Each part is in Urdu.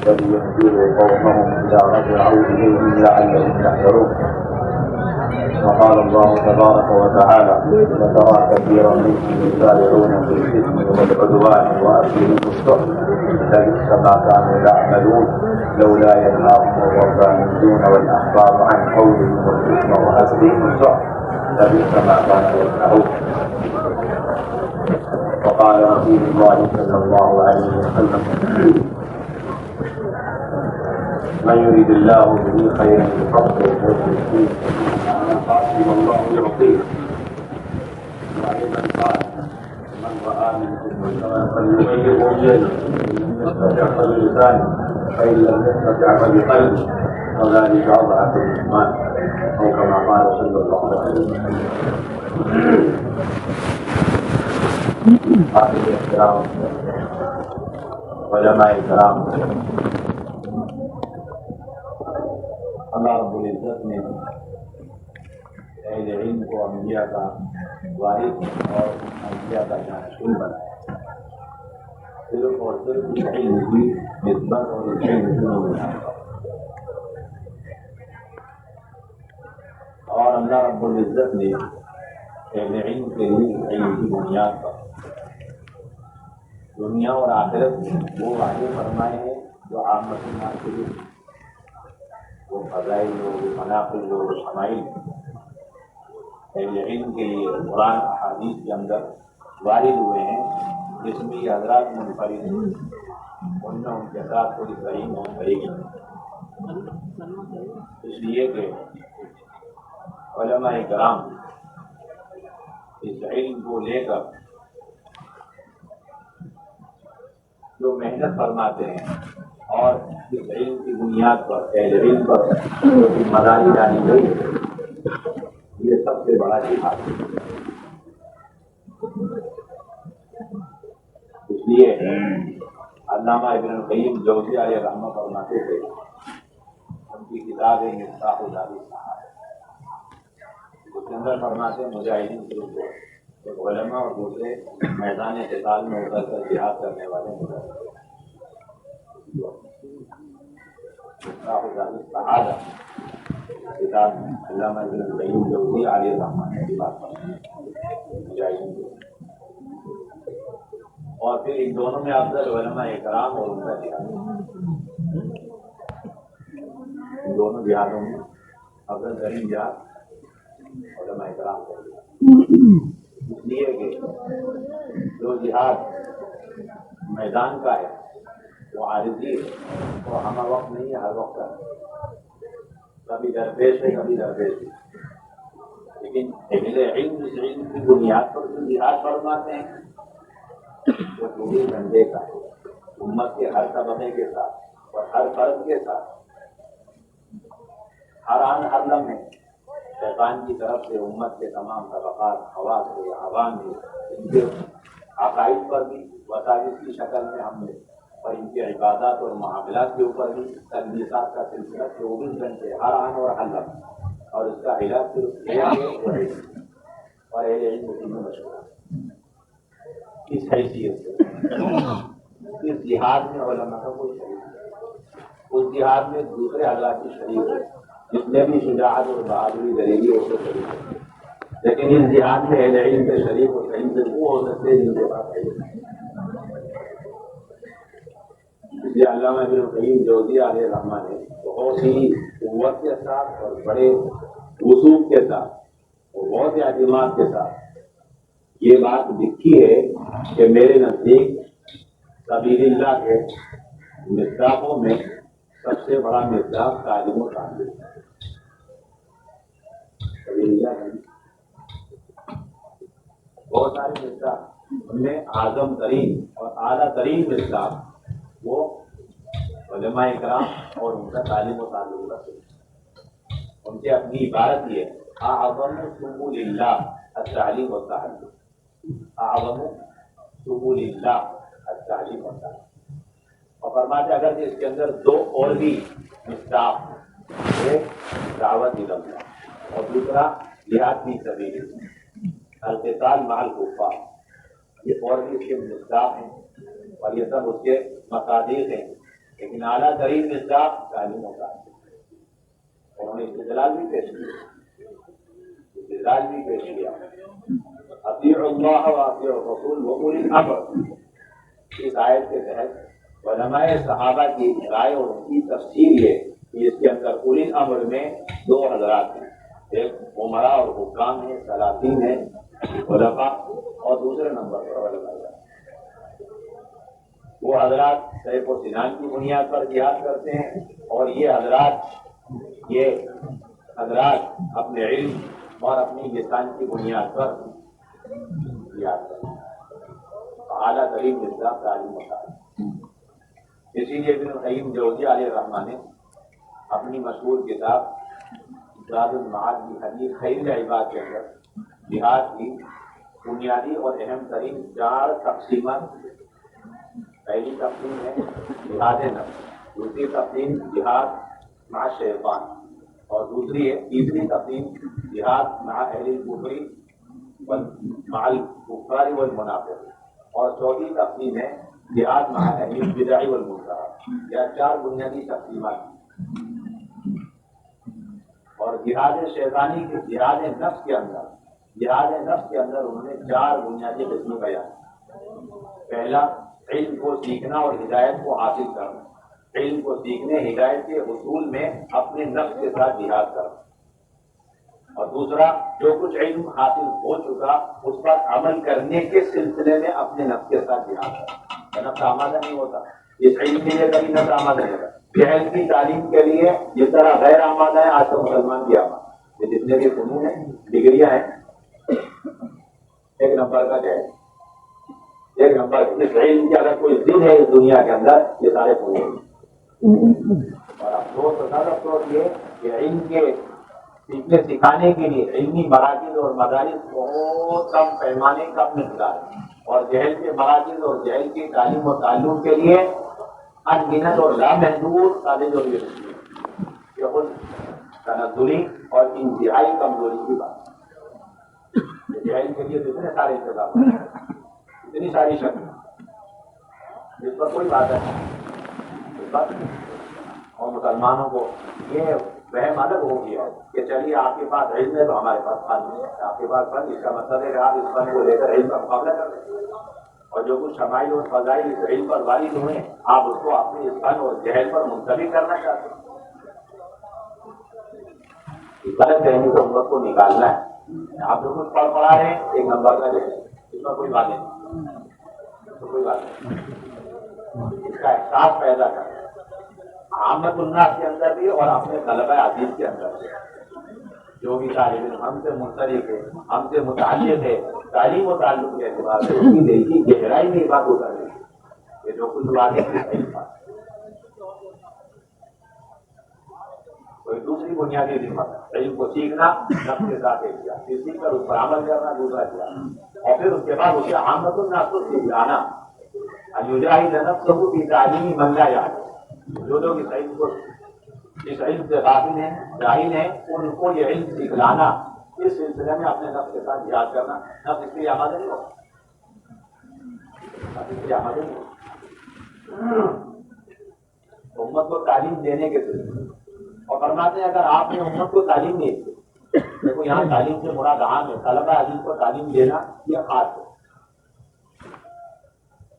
ولينذروا قومهم إذا رجعوا إليهم لعلهم يحذرون. وقال الله تبارك وتعالى: وترى كثيرا منهم يسارعون في الإثم والعدوان وأكلهم السحت لبئس ما كانوا يعملون لولا ينهاهم الربانيون والأحبار عن قولهم والإثم وأكلهم السحت لبئس ما كانوا يصنعون. وقال رسول الله صلى الله عليه وسلم: من يريد الله به خيرا يفقهه في الدين والله يعطيه. وأيضا قال: من رأى منكم منكرا فليغيره بيده، فإن لم يستطع فبلسانه، فإن لم يستطع فبقلبه، وذلك أضعف الإيمان، أو كما قال صلى الله عليه وسلم. حافظ احترام علماء کرام، اللہ رب العزت نے اہل علم کو انبیاء کا وارث اور انبیاء کا جانشین بنایا، صرف اور صرف علم کی نسبت اور علم کی بنیاد پر، اور اللہ رب العزت نے اہل علم کے لیے علم کی بنیاد پر دنیا اور آخرت وہ وعدے فرمائے ہیں جو عامت الناس کے لیے، وہ فضائل ہو، مناقب ہو، شمائل اہل علم کے لیے قرآن احادیث کے اندر وارد ہوئے ہیں، جس میں یہ حضرات منفرد ہیں، ان میں ان کے ساتھ تھوڑی کریم اور شریک ہیں، اس لیے کہ علماء کرام اس علم کو لے کر جو محنت فرماتے ہیں اور اس علم کی بنیاد پر اہل علم پر جو ذمہ داری ڈالی گئی، یہ سب سے بڑا جہاد ہے۔ اس لیے علامہ ابن القیم جوزی علیہ رحمہ فرماتے تھے، ان کی کتاب ہے مفتاح دار السعادہ، اس کے اندر فرماتے ہیں مجاہدین کے لوگ ایک علماء اور دوسرے میدان قتال میں اتر کر جہاد کرنے والے مجاہدین، مفتاح دار السعادہ کتاب علامہ ابن القیم جوزی علیہ رحمہ کی بات مجاہدین، اور پھر ان دونوں میں افضل علماء کرام اور ان کا جہاد، ان دونوں جہادوں میں افضل ترین جہاد علماء کرام کا جہاد، اس لیے کہ جو جہاد میدان کا ہے وہ عارضی ہے، وہ ہمہ وقت نہیں ہے، ہر وقت کا ہے، کبھی درپیش ہے کبھی درپیش ہے، لیکن اہل علم اس علم کی بنیاد پر جو جہاد فرماتے ہیں وہ 24 گھنٹے کا ہے، امت کے ہر طبقے کے ساتھ اور ہر فرد کے ساتھ، ہر آن ہر لمحے شیطان کی طرف سے امت کے تمام طبقات، خواص ہے، عوام ہے، ان کے عقائد پر بھی وسائل کی شکل میں ہم نے، اور ان کی عبادات اور معاملات کے اوپر بھی تنبیہات کا سلسلہ 24 گھنٹے ہر آن اور ہر لمحے، اور اس کا علاج صرف اور اہل علم میں مشہور اس حیثیت سے اس جہاد میں علماء کا کوئی شریک نہیں، اس جہاد میں دوسرے حضرات کی شریک ہے، جتنے بھی شجاعت اور بہادری دلیری اس سے شریک ہے، لیکن اس جہاد میں اہل علم کے شریک اور صحیح سے وہ ہو سکتے ہیں جن کے پاس علم ہے۔ اس لیے علامہ ابن القیم جوزی علیہ رحمہ نے بہت ہی قوت کے ساتھ اور بڑے وثوق کے ساتھ اور بہت ہی اعتماد کے ساتھ یہ بات لکھی ہے کہ میرے نزدیک سبیل اللہ کے مصداقوں میں سب سے بڑا مصداق تعلیم و تعلیم ہے۔ سبیل اللہ ہے بہت سارے مصداق، ان میں اعظم ترین اور اعلیٰ ترین مصداق وہ علماء کرام اور ان کا تعلیم و تعلم کا سلسلہ۔ سے اپنی عبارت یہ اعظم سبل اللہ التعلیم والتعلم، اعظم سبل اللہ التعلیم والتعلم، اور فرماتے اگر اس کے اندر دو اور بھی مصداق، ایک دعوت الی اللہ اور دوسرا جہاد فی سبیل اللہ، القتال مع الکفار، یہ اور بھی اس کے مصداق ہیں اور یہ سب اس کے مصادیق ہیں، لیکن اعلیٰ ترین مصداق تعلیم و تعلم۔ انہوں نے استدلال بھی پیش کیا اطیعوا اللہ و اطیعوا الرسول و اولی الامر۔ اس آیت کے تحت علماء صحابہ کی رائے اور ان کی تفسیر یہ کہ اس کے اندر اولی الامر میں دو حضرات ہیں، ایک عمراء اور حکام ہیں، سلاطین ہیں، علماء، اور دوسرے نمبر پر علماء۔ وہ حضرات سیف و سنان کی بنیاد پر جہاد کرتے ہیں اور یہ حضرات اپنے علم اور اپنی لسان کی بنیاد پر جہاد کرتے ہیں۔ اعلیٰ ترین مصداق تعلیم و تعلم۔ اسی لیے ابن القیم جوزیہ علیہ الرحمہ نے اپنی مشہور کتاب زاد المعاد کی حدیث خیر العباد کے اندر جہاد کی بنیادی اور اہم ترین 4 تقسیمات، پہلی تقسیم ہے جہاد نفس، دوسری تقسیم جہاد مع شیطان، اور تیسری تقسیم جہاد مع اہل الکفر مع الکفار والمنافق، اور چوتھی تقسیم ہے جہاد مع اہل البدع والمنکرات۔ یہ 4 بنیادی تقسیمات، اور جہاد شیطانی کے جہاد نفس کے اندر انہوں نے 4 بنیادی قسمیں بیان۔ پہلا علم کو سیکھنا اور ہدایت کو حاصل کرنا، علم کو سیکھنے ہدایت کے حصول میں اپنے نفس کے ساتھ جہاد کرنا، اور دوسرا جو کچھ علم حاصل ہو چکا اس پر عمل کرنے کے سلسلے میں اپنے نفس کے ساتھ جہاد کرنا۔ نفس آمادہ نہیں ہوتا، اس علم کے لیے کبھی نفس آمادہ نہیں ہوتا۔ جہل کی تعلیم کے لیے جس طرح غیر آمادہ ہے آج تو مسلمان بھی آمادہ، یہ جتنے بھی فنون ہیں، ڈگریاں ہیں، ایک نمبر کا جہل، ایک نمبر اس علم کی اگر کوئی ضد ہے اس دنیا کے اندر یہ سارے فنون ہیں۔ اور افسوس یہ کہ علم کے سیکھنے سکھانے کے لیے علمی مراکز اور مدارس بہت کم پیمانے کا مقدار ہے، اور جہل کے مراکز اور جہل کی تعلیم و تعلم کے لیے انگنت اور لامحدود کالج اور یونیورسٹی، یہ خود تنزلی اور انتہائی کمزوری کی بات ہے۔ جہل کے لیے اتنے سارے انتظام، اتنی ساری شکل جس پر کوئی بات نہیں، اور مسلمانوں کو یہ وہم الگ ہو گیا کہ چلیے آپ کے پاس علم ہے تو ہمارے پاس فن ہے، آپ کے پاس فن، اس کا مطلب ہے کہ آپ اس فن کو لے کر علم کا مقابلہ کر رہے ہیں، اور جو کچھ شمائل اور فضائل اس علم پر وارد ہوئے آپ اس کو اپنے اس فن اور جہل پر منتقل کرنا چاہتے ہیں۔ غلط فہمی سے امت کو نکالنا ہے۔ آپ جو کچھ پڑھا رہے ہیں ایک نمبر کا جہل، اس میں کوئی بات نہیں، اس کا احساس پیدا کرنا عامت الناس کے اندر بھی اور اپنے طلبہ عزیز کے اندر بھی۔ جو بھی طالب علم ہم سے منسلک ہے، ہم سے متعلق ہے، تعلیم و تعلق کے اعتبار سے اس کی دل کی گہرائی میں بات ہوتا ہے کہ جو کچھ بات ہے صحیح بات۔ کوئی دوسری بنیادی خدمت، علم کو سیکھنا، نفس کے ساتھ ایک کیا، پھر سیکھ کر اس پر عمل کرنا دوسرا کیا، اور پھر اس کے بعد اسے عامت الناس کو سکھلانا، یجاہد نفسہ فی تعلیم من لا یعلم۔ جو لوگ اس علم سے غافل ہیں، جاہل ہیں، ان کو یہ علم سکھلانا، اس سلسلے میں اپنے نفس کے ساتھ جہاد کرنا۔ نفس اس لیے آمادہ نہیں ہوگا، امت کو تعلیم دینے کے سلسلے، اور فرماتے ہیں اگر آپ نے امت کو تعلیم دی، دیکھو یہاں تعلیم سے مراد عام ہے، طلبہ عزیز کو تعلیم دینا یہ خاص ہے۔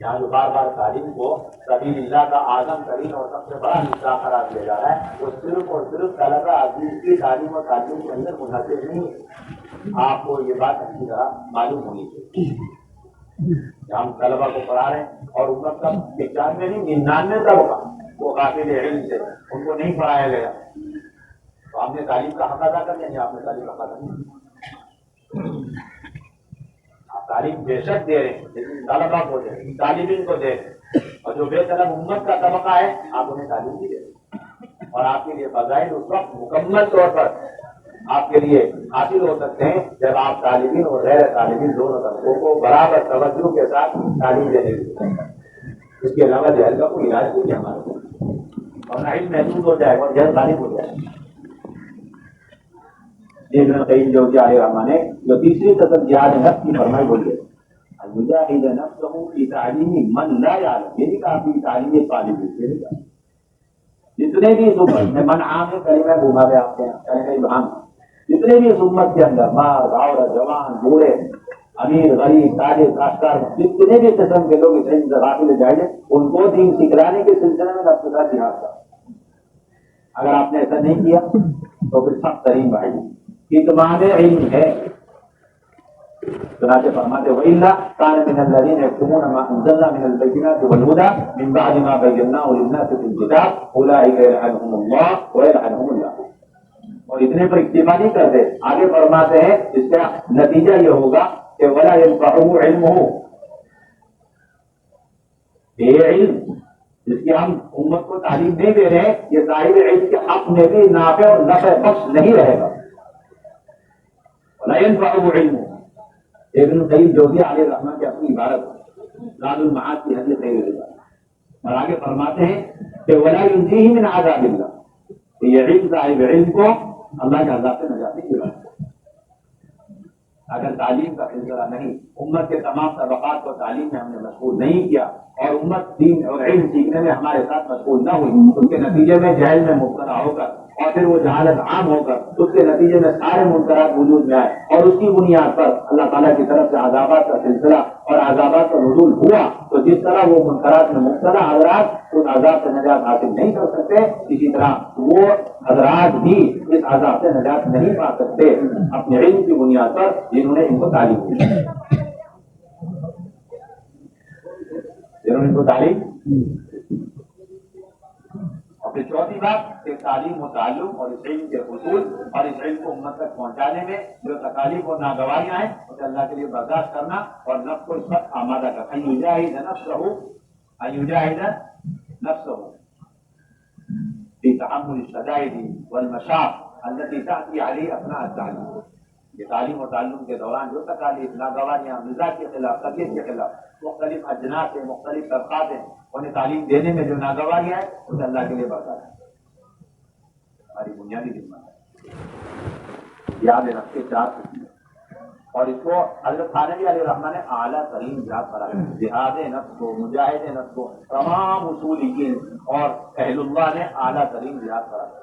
یہاں جو بار بار تعلیم کو سبیل اللہ کا اعظم ترین اور سب سے بڑا حصہ قرار دیا جا رہا ہے، وہ صرف اور صرف طلبہ عزیز کی تعلیم و تعلیم کے اندر منحصر نہیں ہے۔ آپ کو یہ بات اچھی طرح معلوم ہونی چاہیے کہ ہم طلبہ کو پڑھا رہے ہیں، اور امت کا 95 نہیں 99 طبقہ وہ غافل علم سے ان کو نہیں پڑھایا گیا، تو ہم نے تعلیم کا حق ادا کر لیا، نہیں آپ نے تعلیم کا حق ادا نہیں۔ تعلیم بے شک دے رہے ہیں، لیکن طلبہ کو دے رہے ہیں، طالبین کو دے رہے ہیں، اور جو بے طلب امت کا طبقہ ہے آپ انہیں تعلیم بھی دے رہے ہیں، اور آپ کے لیے فضائل اس وقت مکمل طور پر آپ کے لیے حاصل ہو سکتے ہیں جب آپ طالبین اور غیر طالبین دونوں طبقوں کو برابر توجہ کے ساتھ تعلیم دینے کی، اس کے علاوہ جہل کا کوئی علاج نہیں ہے ہمارے، اور علم محسوس ہو جائے اور جہل غالب ہو جائے۔ ابن قیم جوزیہ علیہ الرحمہ نے جو تیسری قسم جہاد نفس کی فرمائی بولی ہے، المجاہد نفسہ فی تعلیم من لا یعلم، یہ نہیں کہا فی تعلیم طالب علم، جتنے بھی امت میں من عام ہے، کلمہ گھما دے آپ کے یہاں کلمہ ابہام، جتنے بھی امت کے اندر مرد عورت جوان بوڑھے امیر غریب تاجر کاشتکار جتنے بھی قسم کے لوگ اس علم سے غافل جائیں ان کو دین سکھلانے کے سلسلے میں نفس کا جہاد تھا۔ اگر آپ نے ایسا نہیں کیا تو پھر سخت ترین بھائی کتمان علم ہے، چنانچہ فرماتے وَإِلَّا كَانَ مِنَ الَّذِينَ يَكْتُمُونَ مَا أَنزَلْنَا مِنَ الْبَيِّنَاتِ وَالْهُدَىٰ مِن بَعْدِ مَا بَيَّنَّاهُ لِلنَّاسِ فِي الْكِتَابِ أُولَٰئِكَ يَلْعَنُهُمُ اللَّهُ وَيَلْعَنُهُمُ اللَّاعِنُونَ۔ اور اتنے پر اکتفا نہیں کرتے، آگے فرماتے ہیں اس کا نتیجہ یہ ہوگا کہ وَلَا يَنفَعُهُ عِلْمُهُ، یہ علم جس کی ہم امت کو تعلیم نہیں دے رہے ہیں یہ صاحب علم کے حق میں بھی نافع اور نفع بخش نہیں رہے گا۔ وَلَا يَنفَعُهُ عِلْمُهُ، ابن قیم جوزیہ علیہ الرحمہ کی اپنی عبارت زاد المعاد کی حدیث ہے، اور آگے فرماتے ہیں کہ وَلَا يُنْجِيهِ مِنْ عَذَابِ اللَّهِ، یہ علم صاحب علم کو اللہ کے عذاب سے نجات نہیں دلاتا۔ اگر تعلیم کا سلسلہ نہیں، امت کے تمام طبقات کو تعلیم میں ہم نے مشغول نہیں کیا اور امت دین اور علم سیکھنے میں ہمارے ساتھ مشغول نہ ہوئی، اس کے نتیجے میں جہل میں مبتلا ہو کر اور پھر وہ جہالت عام ہو کر اس کے نتیجے میں سارے منکرات وجود میں آئے اور اس کی بنیاد پر اللہ تعالیٰ کی طرف سے عذابات کا سلسلہ اور عذابات کا نزول ہوا، تو جس طرح وہ منکرات میں مبتلا حضرات اس عذاب سے نجات حاصل نہیں کر سکتے، اسی طرح وہ حضرات بھی اس عذاب سے نجات نہیں پا سکتے اپنے علم کی بنیاد پر جنہوں نے ان کو تعلیم دی، جنہوں نے ان کو تعلیم۔ اور پھر چوتھی بات کہ تعلیم و تعلم اور اس علم کے حصول اور اس علم کو امت تک پہنچانے میں جو تکالیف اور ناگواریاں ہیں اسے اللہ کے لیے برداشت کرنا اور نفس کو اس وقت آمادہ کرنا، ان یجاہد نفسہ فی تحمل الشدائد والمشاق التي تأتي علیہ اثناء التعلیم، یہ تعلیم و تعلم کے دوران جو تکالیف ناگواریاں مزاج کے خلاف طبیعت کے خلاف مختلف اجناس سے مختلف طبقات ہیں انہیں تعلیم دینے میں جو ناگواریاں ہیں اسے اللہ کے لیے برداشت ہے، ہماری بنیادی ذمہ ہے۔ یاد رکھ کے 4 قسم، اور اس کو حضرت تھانوی علیہ الرحمہ نے اعلیٰ ترین جہاد قرار دیا، جہاد نفس کو مجاہد نفس کو تمام اصولیین اور اہل اللہ نے اعلیٰ ترین جہاد قرار دیا۔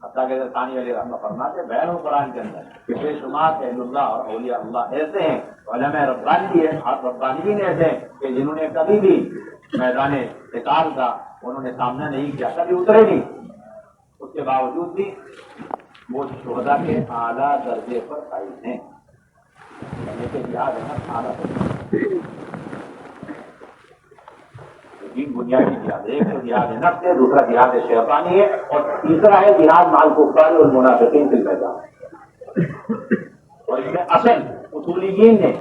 حتیٰ کہ ثانی علیہ رحمہ فرماتے بیان قرآن کے اندر کہ بے شمار اہل اللہ اور اولیاء اللہ ایسے ہیں، علماء ربانی بھی ہیں اور ربانیین ایسے ہیں کہ جنہوں نے کبھی بھی میدان قتال کا انہوں نے سامنا نہیں کیا، کبھی اترے نہیں، اس کے باوجود بھی وہ شہداء کے اعلیٰ درجے پر فائز ہیں، لیکن یاد ہے اعلیٰ بنیادی جہاد، ایک تو جہاد نفس ہے، دوسرا جہاد شیطانی ہے، اور تیسرا ہے جہاد مع الکفار والمنافقین فی المیدان۔ اور اس میں اصل اصولیین نے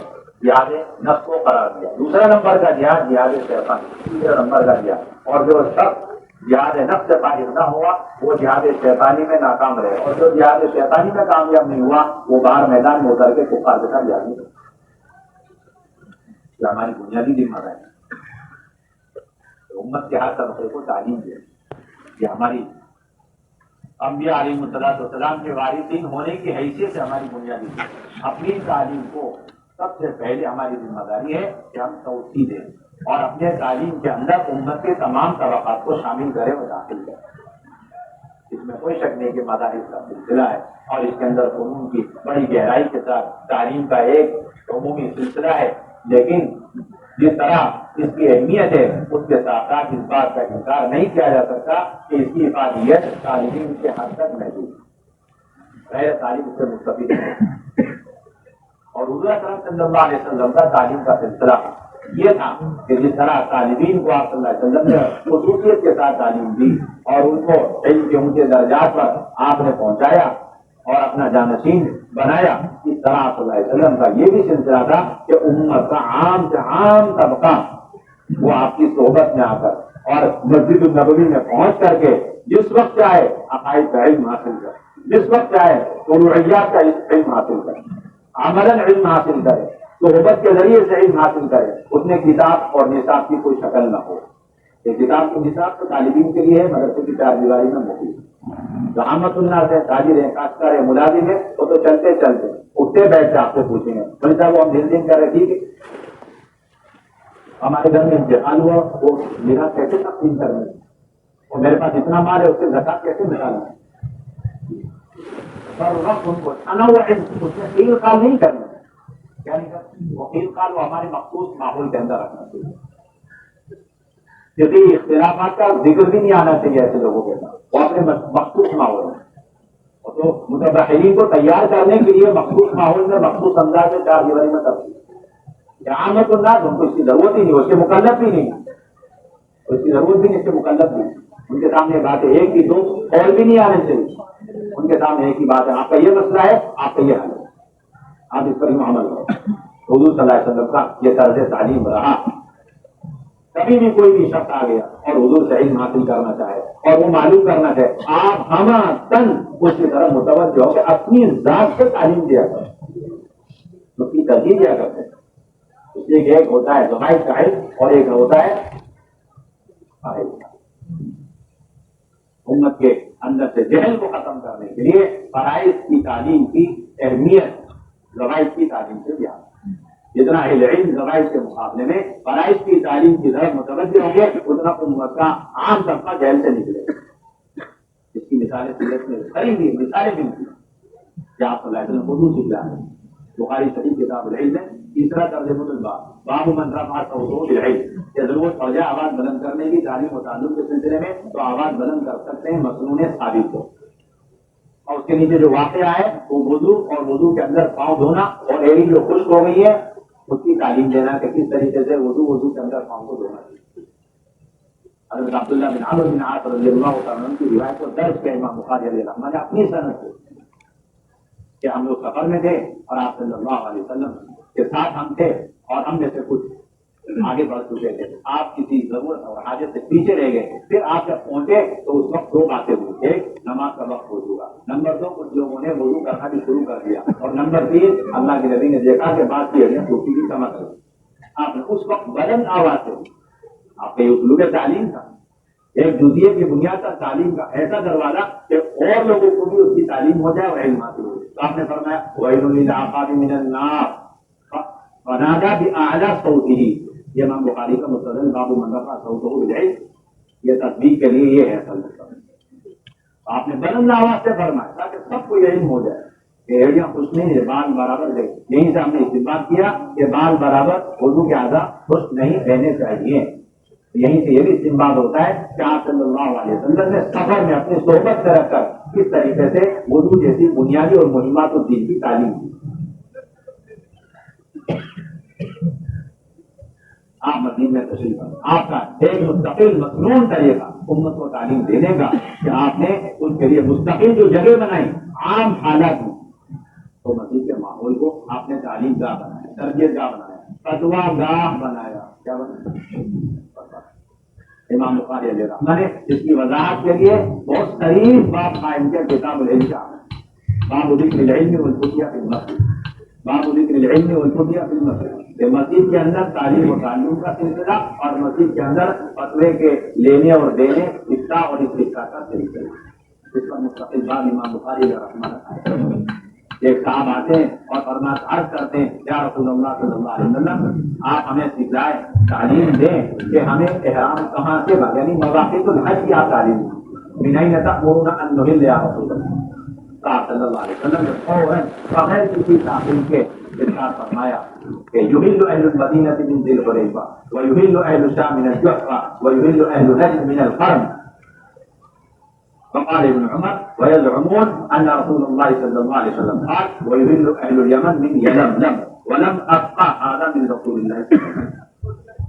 جہاد نفس کو قرار دیا، دوسرا نمبر کا جہاد جہاد شیطانی، تیسرا نمبر کا جہاد، اور جو شخص جہاد نفس سے فائز نہ ہوا وہ جہاد شیطانی میں ناکام رہے، اور جو جہاد شیطانی میں کامیاب نہیں ہوا وہ باہر میدان میں اتر کے کفار کے ساتھ جہاد نہیں کرتا۔ یہ ہماری بنیادی ذمہ داری ہے، امت کے ہر طبقے کو تعلیم دے، یہ ہماری انبیاء علیہ السلام کے وارثین ہونے کی حیثیت سے ہماری بنیادی ہے۔ اپنی تعلیم کو سب سے پہلے ہماری ذمہ داری ہے کہ ہم توسیع دیں اور اپنے تعلیم کے اندر امت کے تمام طبقات کو شامل کریں اور داخل کریں۔ اس میں کوئی شک نہیں کہ مدارس کا سلسلہ ہے اور اس کے اندر فنون کی بڑی گہرائی کے ساتھ تعلیم کا ایک عمومی سلسلہ ہے، لیکن جس طرح اس کی اہمیت ہے اس کے ساتھ ساتھ اس بات کا انکار نہیں کیا جا سکتا کہ اس کی افادیت طالبین کے حد تک محدود ہے، غیر طالب اس سے مستفید ہے۔ اور حضور اکرم صلی اللہ علیہ وسلم کا تعلیم کا سلسلہ یہ تھا کہ جس طرح طالبین کو آپ صلی اللہ علیہ وسلم نے خصوصیت کے ساتھ تعلیم دی اور ان کو علم کے اونچے درجات پر آپ نے پہنچایا اور اپنا جانشین بنایا، اس طرح آپ صلی اللہ علیہ وسلم کا یہ بھی سلسلہ تھا کہ امت کا عام سے عام طبقہ وہ آپ کی صحبت میں آ کر اور مسجد النبوی میں پہنچ کر کے جس وقت چاہے عقائد کا علم حاصل کرے، جس وقت چاہے فروعیات کا علم حاصل کرے، عملاً علم حاصل کرے، صحبت کے ذریعے سے علم حاصل کرے، اس میں کتاب اور نصاب کی کوئی شکل نہ ہو۔ یہ کتاب کی نصاب تو طالبین کے لیے ہے، مدرسے کی چار دیواری میں مفید۔ جو عامت الناس ہے، تاجر ہے، کاشتکار ہے، ملازم ہے، وہ تو چلتے چلتے اٹھتے بیٹھ کے آپ سے پوچھیں گے بھائی صاحب وہ ہم دن کر رہے ٹھیک ہے، ہمارے گھر میں امتحان ہوا، وہ میرا کیسے تقسیم کرنا ہے، اور میرے پاس اتنا مال ہے اس سے زکات کیسے نکالنا ہے۔ پر وقت ان کو اس میں قیل قال نہیں کرنا ہے، کیا نہیں کرنا، وہ قیل قال وہ ہمارے مخصوص ماحول کے اندر رکھنا چاہیے، کیونکہ اختلافات کا ذکر بھی نہیں آنا چاہیے ایسے لوگوں کے ساتھ، وہ اپنے مخصوص ماحول میں، تو متبحرین کو تیار کرنے کے لیے مخصوص ماحول میں مخصوص انداز میں چار دیواری میں تفصیل عامت الناس ان کو اس کی ضرورت ہی نہیں، اس کے مکلف بھی نہیں، اس کی ضرورت بھی نہیں، اس کے مکلف بھی نہیں، ان کے سامنے باتیں ایک ہی دو اور بھی نہیں آنے چاہیے، ان کے سامنے ایک ہی بات ہے، آپ کا یہ مسئلہ ہے، آپ کا یہ حل ہے، آپ اس پر عمل کرو۔ حضور صلی اللہ علیہ وسلم کا یہ طرز تعلیم رہا، کبھی بھی کوئی بھی شخص آ گیا اور حضور سے علم حاصل کرنا چاہے اور وہ معلوم کرنا چاہے، آپ ہم تن اس کی طرف متوجہ ہو کہ اپنی ذات سے تعلیم دیا کرتے، اس کی ترجیح دیا کرتے، اس لیے کہ ایک ہوتا ہے زبائد کا علم اور ایک ہوتا ہے امت کے اندر سے جہل کو ختم کرنے کے لیے فرائض کی تعلیم کی اہمیت زبائد کی تعلیم سے زیادہ، جتنا اہل علم زبائد کے مقابلے میں فرائض کی تعلیم کی طرف متوجہ ہوں گے اتنا امت کا عام طبقہ جہل سے نکلے گا۔ اس کی مثالیں سیرت میں کئی بھی مثالیں بھی ملتی ہیں کہ آپ صلی اللہ علیہ وسلم اردو سیکھ رہے ہیں، بخاری شریف کتاب العلم ہے، تیسرا ترجمہ الباب باب من رفع صوته بالعلم، کہ ضرورت پڑ جائے آواز بلند کرنے کی تعلیم و تعلم کے سلسلے میں تو آواز بلند کر سکتے ہیں مسنون ثابت ہو، اور اس کے نیچے جو واقعہ ہے وہ وضو اور وضو کے اندر پاؤں دھونا اور ایڑی جو خشک ہو گئی ہے اس کی تعلیم دینا کہ کس طریقے سے وضو کے اندر پاؤں کو دھونا چاہیے۔ حضرت عبداللہ بن عمرو بن عاص رضی اللہ تعالیٰ عنہ کی روایت کو درج کیا امام بخاری علیہ الرحمہ نے اپنی سند سے کہ ہم لوگ سفر میں تھے اور آپ صلی اللہ علیہ وسلم کے ساتھ ہم تھے اور ہم میں سے کچھ آگے بڑھ چکے تھے، آپ کسی ضرورت اور حاجت سے پیچھے رہ گئے، پھر آپ جب پہنچے تو اس وقت دو باتیں ہوئی، ایک نماز کا وقت ہو چکا، نمبر دو کچھ لوگوں نے وضو کرنا بھی شروع کر دیا، اور نمبر تین اللہ کے نبی نے دیکھا کہ بات کی ہے خوشی کی سمجھ کر آپ نے اس وقت بلند آواز سے، آپ کا یہ اسلوب تعلیم تھا، ایک جزیے کی بنیاد پر تعلیم کا ایسا دروازہ کہ اور لوگوں کو بھی اس کی تعلیم ہو جائے اور علم حاصل ہو جائے، تو آپ نے فرمایا وَيْلٌ لِلْعَقَابِ مِنَ النَّارِ فَنَادَى بِأَعْلَى صَوْتِهِ، یہ امام بخاری کا مستدل باب من رفع صوته بالعلم، یہ تطبیق کے لیے یہ ہے اصل مطلب، آپ نے بلند آواز سے فرمایا تاکہ سب کو یہ علم ہو جائے کہ ایڑیاں خشک نہیں ہے، بال برابر ہے، یہیں سے ہم نے استنباط کیا کہ بال برابر وضو کے اعضاء خشک نہیں رہنے چاہیے، یہیں سے یہ بھی استنباط ہوتا ہے کہ آپ صلی اللہ علیہ وسلم نے سفر میں اپنی صحبت سے رکھ کر کس طریقے سے وضو جیسی بنیادی اور مہمات الدین کی تعلیم دی۔ آپ مدین میں تشریف آپ کا ایک مستقل مصنون طریقہ امت کو تعلیم دینے کا کہ آپ نے ان کے لیے مستقل جو جگہ بنائی عام حالات میں، تو مسجد کے ماحول کو آپ نے تعلیم گاہ بنایا، تربیت گاہ بنایا، فتوا گاہ بنایا، کیا بنایا؟ امام بخاری علیہ الرحمہ نے اس کی وضاحت کے لیے بہت قریب باب قائم کیا کتاب العلم کا، باب ذکر العلم والفتیہ فی المسجد، باب ذکر العلم والفتیہ فی المسجد، کہ مسجد کے اندر تعلیم و تعلم کا سلسلہ اور مسجد کے اندر فتوے کے لینے اور دینے افتاء اور استفتاء کا سلسلہ، اس پر مستقل باب امام بخاری علیہ الرحمہ نے۔ ایک صاحب آتے ہیں اور فرماتے عرض کرتے ہیں یا رسول اللہ صلی اللہ علیہ وسلم آپ ہمیں سکھلائیں تعلیم دیں کہ ہمیں احرام کہاں سے یعنی مواقع الحج کی آپ تعلیم دیں، من این تأمرون ان نحل یا رسول اللہ، آپ صلی اللہ علیہ وسلم نے فوراً بغیر کسی تاخیر کے ارشاد فرمایا کہ یحل اہل المدینہ من ذی الحلیفہ ویحل اہل الشام من الجحفہ ویحل اہل نجد من القرن، فقال ابن عمر ويزعمون ان رسول الله صلى الله عليه وسلم قال ويهل اهل اليمن من يلملم ولم ابقى هذا من رسول الله صلى الله عليه وسلم۔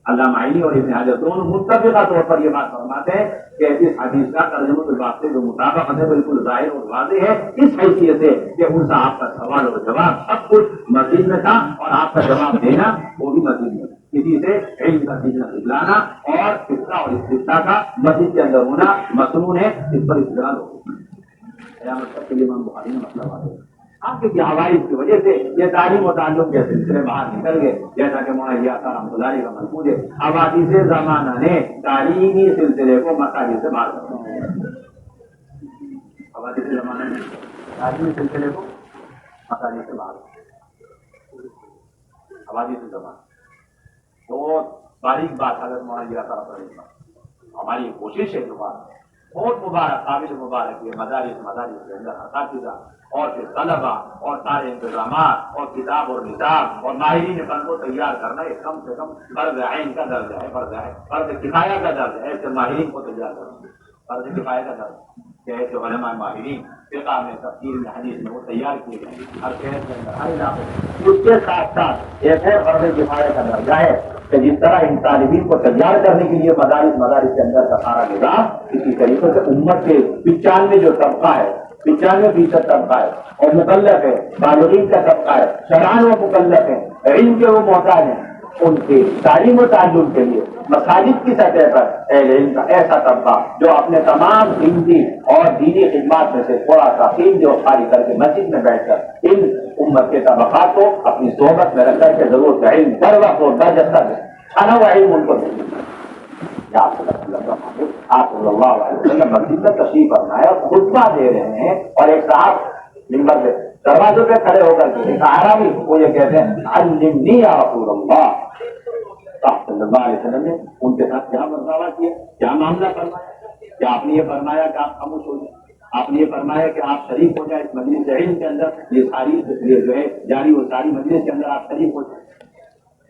علامہ عینی اور ابن حجر دونوں متفقہ طور پر یہ بات فرماتے ہیں کہ اس حدیث کا ترجمہ الباب سے جو مطابقت ہے بالکل ظاہر اور واضح ہے، اس حیثیت سے کہ ان سے آپ کا سوال اور جواب سب کچھ مسجد میں تھا اور آپ کا جواب دینا وہ بھی مسجد میں تھا۔ کسی سے علم کا سلسلہ لانا اور فتنہ اور استفتاء کا مسجد کے اندر ہونا مصنون ہے، اس پر استدلال ہو قیامت کے لیے امام بخاری نے مسئلہ بات ہے۔ آپ کے حوالے کی وجہ سے یہ تعلیم و تعلم کے سلسلے باہر نکل گئے، جیسا کہ مولانا یاسر رحمۃ اللہ علیہ کا ملفوظ ہے، حوادث زمانہ نے تعلیمی سلسلے کو مساجد سے باہر کر دیا۔ حوادث زمانہ نے تعلیمی سلسلے کو مساجد سے باہر کر دیا۔ حوادث زمانہ بہت باریک بات حضرت مولانا یاسر رحمۃ اللہ علیہ، ہماری کوشش ہے دوبارہ بہت مبارک قابل مبارک یہ مدارس کے اندر اساتذہ اور پھر طلبا اور سارے انتظامات اور کتاب اور نصاب اور ماہرین فن کو تیار کرنا یہ کم سے کم فرض عین کا درجہ ہے، فرض کفایہ کا درجہ ہے۔ ایسے ماہرین کو تیار کرنا فرض کفایہ کا درجہ کہ ایسے علماء ماہرین فقہ میں تفسیر میں حدیث میں وہ تیار کیے گئے ہر شہر کے اندر ہر علاقے میں۔ اس کے ساتھ ساتھ ایک ہے فرض کفایہ کا درجہ ہے کہ جس طرح ان طالبین کو تیار کرنے کے لیے مدارس کے اندر کا سارا نظام اسی طریقے سے امت کے 95 جو طبقہ ہے 95% طبقہ ہے اور مکلف ہے، بالغین کا طبقہ ہے، شرعاً و مکلف ہے، علم کے وہ محتاج ہیں، ان کے تعلیم و تعلم کے لیے مساجد کی سطح پر اہل علم کا ایسا طبقہ جو اپنے تمام دینی اور دینی خدمات میں سے تھوڑا سا جو خالی کر کے مسجد میں بیٹھ کر ان امت کے طبقات کو اپنی صحبت میں رکھ کر کے ضرورت کا علم بر وقت اور درجہ دے، چھنا ہوا علم ان کو دے۔ آپ صلی اللہ علیہ وسلم مسجد میں تشریف فرمایا خطبہ دے رہے ہیں اور ایک صاحب منبر پہ دروازوں پہ کھڑے ہو کر کے ایک عربی وہ یہ کہتے ہیں علمنی یا رسول اللہ، صلی اللہ علیہ وسلم نے ان کے ساتھ کیا برتاوا کیا، کیا معاملہ فرمایا؟ کیا آپ نے یہ فرمایا کہ آپ خاموش ہو جائیں؟ آپ نے یہ فرمایا کہ آپ شریک ہو جائیں اس مجلس علم کے اندر، یہ ساری جو ہے جاری و ساری مجلس کے اندر آپ شریک ہو جائیں؟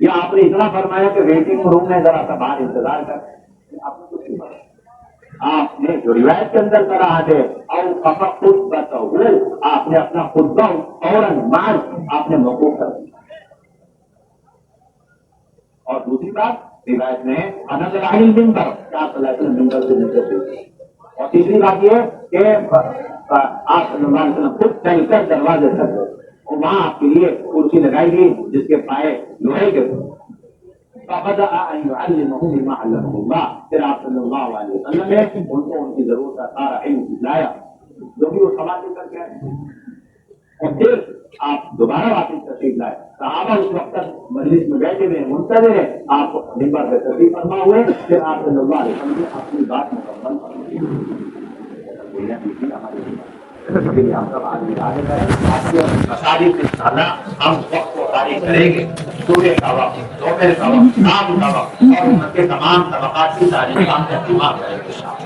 یا آپ نے اتنا فرمایا کہ ویٹنگ روم میں ذرا سا باہر انتظار کر؟ آپ نے کچھ نہیں فرمایا۔ آپ نے جو روایت کے اندر کرا ہے اور آپ نے اپنا خطبہ فوراً مار آپ نے موقوف کر دیا۔ اور دوسری بات روایت میں انس عن المنبر کیا صلی اللہ علیہ وسلم منبر سے نیچے تھے۔ اور تیسری بات یہ کہ آپ صلی اللہ علیہ وسلم خود چل کر دروازے تک گئے اور وہاں آپ کے لیے کرسی لگائی گئی جس کے پائے لوہے کے تھے۔ فبدأ ان يعلمهم بما علمه الله، پھر آپ صلی اللہ علیہ وسلم نے ان کو ان کی ضرورت کا سارا علم دلایا جو بھی وہ سوال لے کر کے آئے، اور پھر آپ دوبارہ واپس تشریف لائے۔ صحابہ اس وقت تک مجلس میں بیٹھے ہوئے منتظر ہیں، آپ منبر پہ تشریف فرما ہوئے، پھر آپ صلی اللہ علیہ وسلم نے اپنی بات مکمل فرمائی۔ ہم سب آگے کریں مساجد انشاءاللہ ہم وقت کو تاریخ کریں گے، صبح کا وقت، دوپہر کا وقت، شام کا وقت اور امت کے تمام طبقات کی تعلیم کا اہتمام کریں گے۔